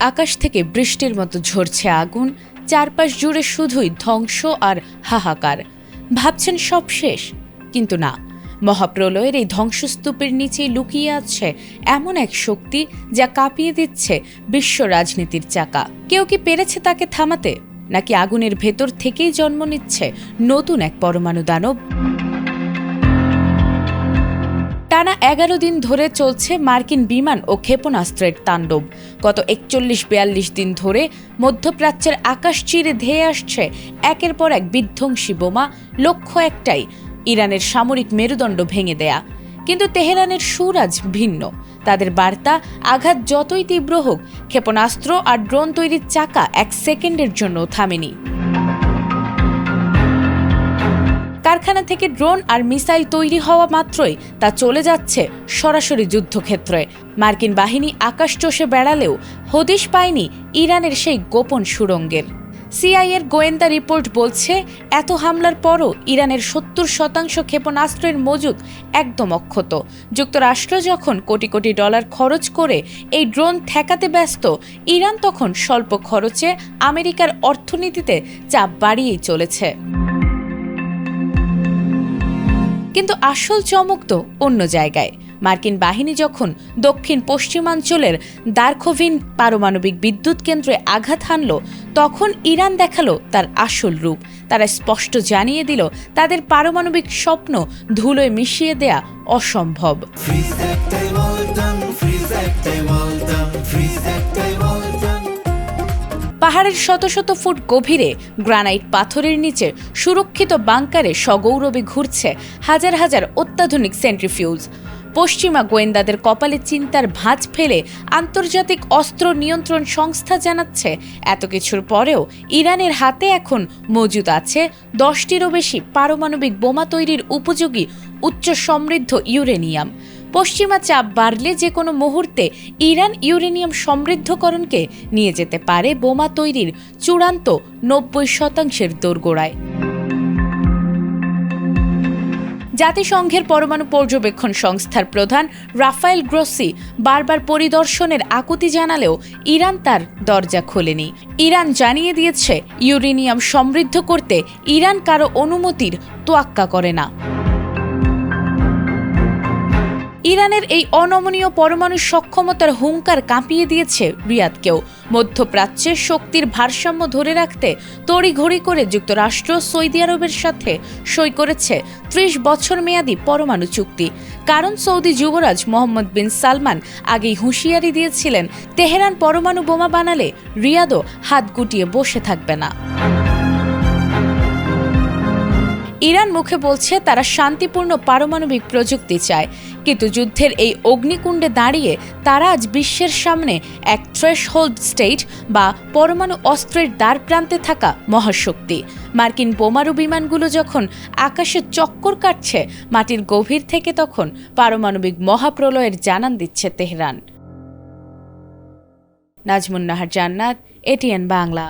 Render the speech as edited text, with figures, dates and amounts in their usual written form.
আকাশ থেকে বৃষ্টির মতো ঝরছে আগুন, চারপাশ জুড়ে শুধুই ধ্বংস আর হাহাকার। ভাবছেন সব শেষ, কিন্তু না। মহাপ্রলয়ের এই ধ্বংসস্তূপের নিচেই লুকিয়ে আছে এমন এক শক্তি যা কাঁপিয়ে দিচ্ছে বিশ্ব রাজনীতির চাকা। কেউ কি পেরেছে তাকে থামাতে, নাকি আগুনের ভেতর থেকেই জন্ম নিচ্ছে নতুন এক পরমাণু দানব? টানা 11 দিন ধরে চলছে মার্কিন বিমান ও ক্ষেপণাস্ত্রের তাণ্ডব। গত 41-42 দিন ধরে মধ্যপ্রাচ্যের আকাশ চিরে ধেয়ে আসছে একের পর এক বিধ্বংসী বোমা। লক্ষ্য একটাই, ইরানের সামরিক মেরুদণ্ড ভেঙে দেয়া। কিন্তু তেহরানের সুর আজ ভিন্ন। তাদের বার্তা, আঘাত যতই তীব্র হোক, ক্ষেপণাস্ত্র আর ড্রোন তৈরির চাকা 1 সেকেন্ডের জন্য থামেনি। কারখানা থেকে ড্রোন আর মিসাইল তৈরি হওয়া মাত্রই তা চলে যাচ্ছে সরাসরি যুদ্ধক্ষেত্রে। মার্কিন বাহিনী আকাশ চষে বেড়ালেও হদিশ পায়নি ইরানের সেই গোপন সুড়ঙ্গের। সিআইএর গোয়েন্দা রিপোর্ট বলছে, এত হামলার পরও ইরানের 70% ক্ষেপণাস্ত্রের মজুদ একদম অক্ষত। যুক্তরাষ্ট্র যখন কোটি কোটি ডলার খরচ করে এই ড্রোন ঠেকাতে ব্যস্ত, ইরান তখন স্বল্প খরচে আমেরিকার অর্থনীতিতে চাপ বাড়িয়েই চলেছে। কিন্তু আসল চমক তো অন্য জায়গায়। মার্কিন বাহিনী যখন দক্ষিণ পশ্চিমাঞ্চলের দারখোভিন পারমাণবিক বিদ্যুৎ কেন্দ্রে আঘাত হানল, তখন ইরান দেখালো তার আসল রূপ। তারা স্পষ্ট জানিয়ে দিল, তাদের পারমাণবিক স্বপ্ন ধুলোয় মিশিয়ে দেয়া অসম্ভব। পাহাড়ের শত শত ফুট গভীরে গ্রানাইট পাথরের নিচে সুরক্ষিত বাংকারে সগৌরবে ঘুরছে হাজার হাজার অত্যাধুনিক সেন্ট্রিফিউজ। পশ্চিমা গোয়েন্দাদের কপালে চিন্তার ভাঁজ ফেলে আন্তর্জাতিক অস্ত্র নিয়ন্ত্রণ সংস্থা জানাচ্ছে, এত কিছুর পরেও ইরানের হাতে এখন মজুদ আছে 10টিরও বেশি পারমাণবিক বোমা তৈরির উপযোগী উচ্চ সমৃদ্ধ ইউরেনিয়াম। পশ্চিমা চাপ বাড়লে যে কোনো মুহূর্তে ইরান ইউরেনিয়াম সমৃদ্ধকরণকে নিয়ে যেতে পারে বোমা তৈরির চূড়ান্ত 90% দোরগোড়ায়। জাতিসংঘের পরমাণু পর্যবেক্ষণ সংস্থার প্রধান রাফায়েল গ্রোসি বারবার পরিদর্শনের আকুতি জানালেও ইরান তার দরজা খোলেনি। ইরান জানিয়ে দিয়েছে, ইউরেনিয়াম সমৃদ্ধ করতে ইরান কারো অনুমতির তোয়াক্কা করে না। ইরানের এই অনমনীয় পরমাণু সক্ষমতার হুঙ্কার কাঁপিয়ে দিয়েছে রিয়াদকেও। মধ্যপ্রাচ্যের শক্তির ভারসাম্য ধরে রাখতে তড়িঘড়ি করে যুক্তরাষ্ট্র সৌদি আরবের সাথে সই করেছে 30 বছর মেয়াদী পরমাণু চুক্তি। কারণ সৌদি যুবরাজ মোহাম্মদ বিন সালমান আগেই হুঁশিয়ারি দিয়েছিলেন, তেহরান পরমাণু বোমা বানালে রিয়াদও হাত গুটিয়ে বসে থাকবে না। ইরান মুখে বলছে তারা শান্তিপূর্ণ পারমাণবিক প্রযুক্তি চায়, কিন্তু যুদ্ধের এই অগ্নিকুণ্ডে দাঁড়িয়ে তারা আজ বিশ্বের সামনে এক থ্রেশহোল্ড স্টেট বা পরমাণু অস্ত্রের দ্বার প্রান্তে থাকা মহাশক্তি। মার্কিন বোমারু বিমানগুলো যখন আকাশে চক্কর কাটছে মাটির গভীর থেকে, তখন পারমাণবিক মহাপ্রলয়ের জানান দিচ্ছে তেহরান। নাজমুন নাহার জান্নাত, এটিএন বাংলা।